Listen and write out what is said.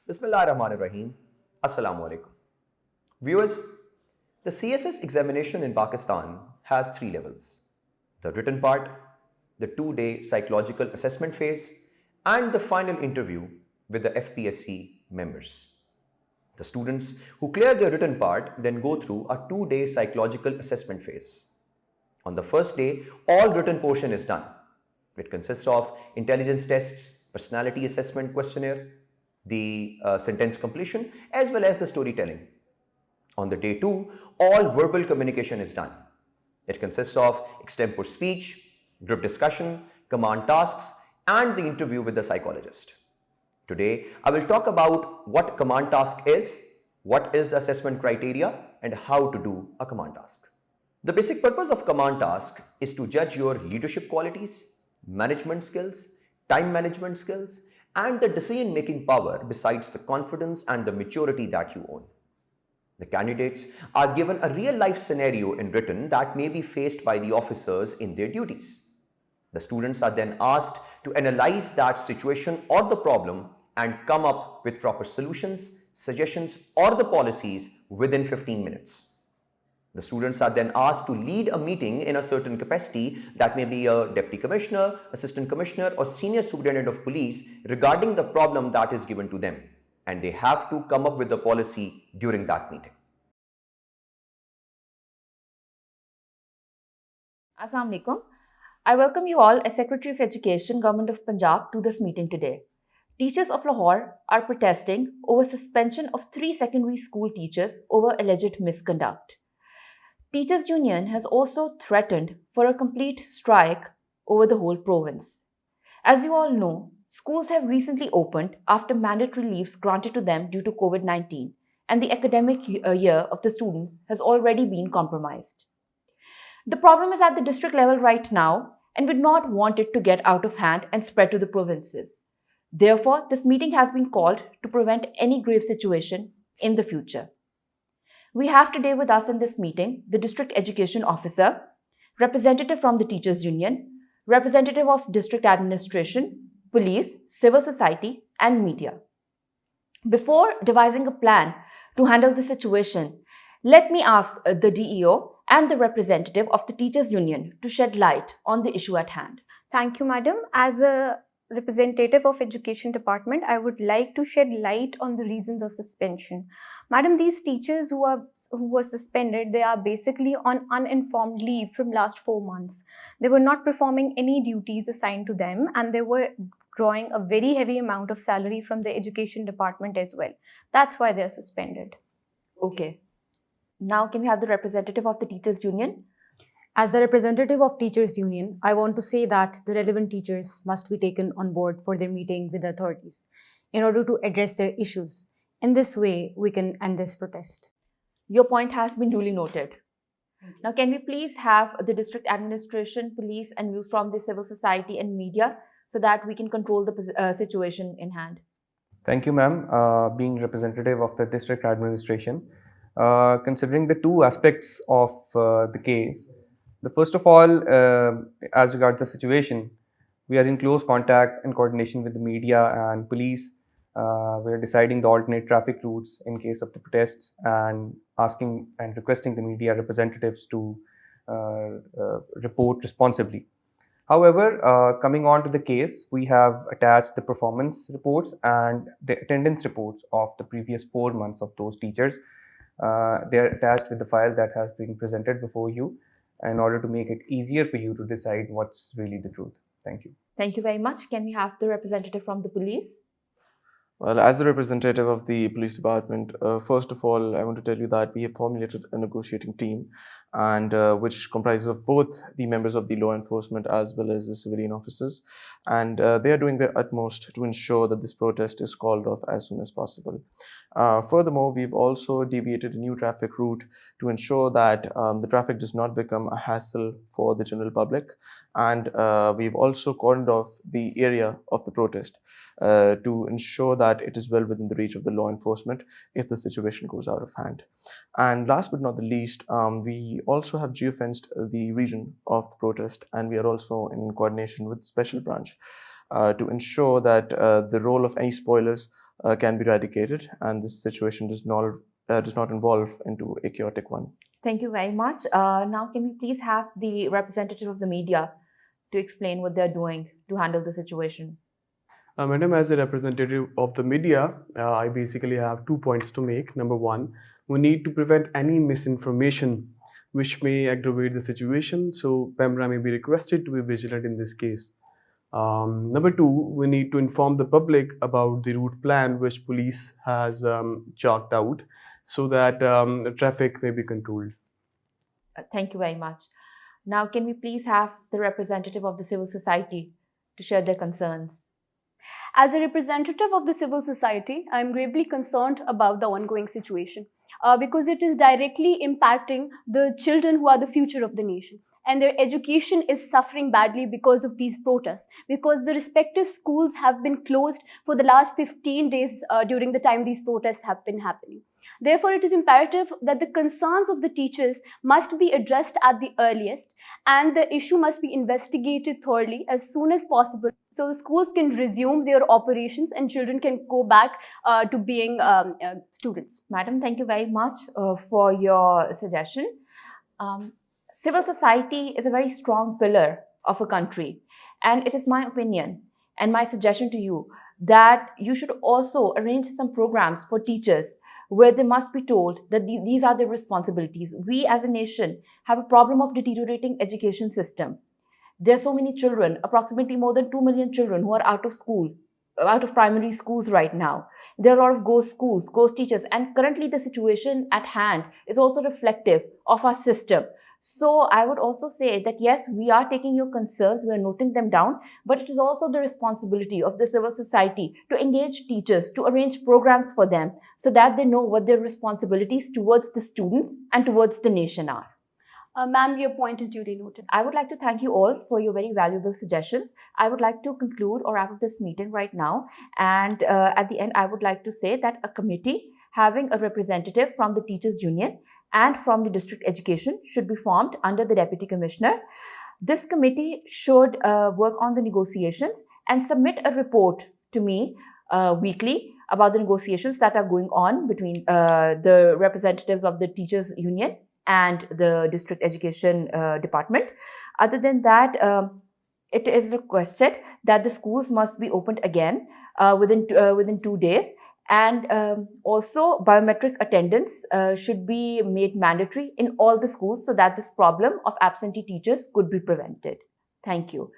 Bismillahirrahmanirrahim. Assalamu alaikum. Viewers, the CSS examination in Pakistan has three levels: the written part, the 2-day psychological assessment phase, and the final interview with the FPSC members. The students who clear the written part then go through a 2-day psychological assessment phase. On the first day, all written portion is done. It consists of intelligence tests, personality assessment questionnaire, the sentence completion, as well as the storytelling. On the day 2, all verbal communication is done. It consists of extempore speech, group discussion, command tasks, and the interview with the psychologist. Today, I will talk about what command task is, what is the assessment criteria, and how to do a command task. The basic purpose of command task is to judge your leadership qualities, management skills, time management skills, and the decision making power besides the confidence and the maturity that you own. The candidates are given a real life scenario in written that may be faced by the officers in their duties. The students are then asked to analyze that situation or the problem and come up with proper solutions, suggestions, or the policies within 15 minutes. The students are then asked to lead a meeting in a certain capacity, that may be a deputy commissioner, assistant commissioner, or senior superintendent of police, regarding the problem that is given to them. And they have to come up with the policy during that meeting. Assalamu alaikum. I welcome you all as Secretary of Education, Government of Punjab, to this meeting today. Teachers of Lahore are protesting over suspension of 3 secondary school teachers over alleged misconduct. Teachers Union has also threatened for a complete strike over the whole province. As you all know, schools have recently opened after mandatory leaves granted to them due to COVID-19, and the academic year of the students has already been compromised. The problem is at the district level right now, and we do not want it to get out of hand and spread to the provinces. Therefore, this meeting has been called to prevent any grave situation in the future. We have today with us in this meeting the District Education Officer, representative from the Teachers Union, representative of District Administration, Police, Civil Society, and media. Before devising a plan to handle the situation, let me ask the DEO and the representative of the Teachers Union to shed light on the issue at hand. Thank you, madam. As a representative of Education Department, I would like to shed light on the reasons of suspension. Madam, these teachers who were suspended, they are basically on uninformed leave from last 4 months. They were not performing any duties assigned to them, and they were drawing a very heavy amount of salary from the Education Department as well. That's why they are suspended. Okay. Now, can we have the representative of the Teachers Union? As the representative of Teachers Union, I want to say that the relevant teachers must be taken on board for their meeting with the authorities in order to address their issues. In this way, we can end this protest. Your point has been duly noted. Now, can we please have the district administration, police, and views from the civil society and media so that we can control the situation in hand? Thank you, ma'am. Being representative of the district administration, considering the two aspects of the case, the first of all, as regards the situation, we are in close contact and coordination with the media and police. We are deciding the alternate traffic routes in case of the protests and asking and requesting the media representatives to report responsibly. However, coming on to the case, we have attached the performance reports and the attendance reports of the previous 4 months of those teachers. They are attached with the file that has been presented before you in order to make it easier for you to decide what's really the truth. Thank you. Thank you very much. Can we have the representative from the police? Well, as a representative of the police department, first of all, I want to tell you that we have formulated a negotiating team, and which comprises of both the members of the law enforcement as well as the civilian officers, and they are doing their utmost to ensure that this protest is called off as soon as possible. Furthermore, we've also deviated a new traffic route to ensure that the traffic does not become a hassle for the general public, and we've also cordoned off the area of the protest to ensure that it is well within the reach of the law enforcement if the situation goes out of hand. And last but not the least, we also have geofenced the region of the protest, and we are also in coordination with the special branch to ensure that the role of any spoilers can be eradicated, and this situation does not involve into a chaotic one. Thank you very much. Now, can we please have the representative of the media to explain what they're doing to handle the situation? Madam, as a representative of the media, I basically have 2 points to make. Number one, we need to prevent any misinformation which may aggravate the situation. So, PEMRA may be requested to be vigilant in this case. Number two, we need to inform the public about the route plan which police has chalked out so that the traffic may be controlled. Thank you very much. Now, can we please have the representative of the civil society to share their concerns? As a representative of the civil society, I am gravely concerned about the ongoing situation because it is directly impacting the children who are the future of the nation. And their education is suffering badly because of these protests, because the respective schools have been closed for the last 15 days during the time these protests have been happening. Therefore, it is imperative that the concerns of the teachers must be addressed at the earliest, and the issue must be investigated thoroughly as soon as possible so the schools can resume their operations and children can go back to being students. Madam, thank you very much for your suggestion. Civil society is a very strong pillar of a country, and it is my opinion and my suggestion to you that you should also arrange some programs for teachers where they must be told that these are their responsibilities. We as a nation have a problem of deteriorating education system. There are so many children, approximately more than 2 million children who are out of school, out of primary schools right now. There are a lot of ghost schools, ghost teachers, and currently the situation at hand is also reflective of our system. So I would also say that yes, we are taking your concerns, we are noting them down, but it is also the responsibility of the civil society to engage teachers, to arrange programs for them so that they know what their responsibilities towards the students and towards the nation are. Ma'am, your point is duly noted. I would like to thank you all for your very valuable suggestions. I would like to conclude or wrap up this meeting right now. And at the end, I would like to say that a committee having a representative from the Teachers Union and from the District Education should be formed under the Deputy Commissioner. This committee should work on the negotiations and submit a report to me weekly about the negotiations that are going on between the representatives of the Teachers Union and the District Education Department. Other than that, it is requested that the schools must be opened again within 2 days. And also biometric attendance should be made mandatory in all the schools so that this problem of absentee teachers could be prevented. Thank you.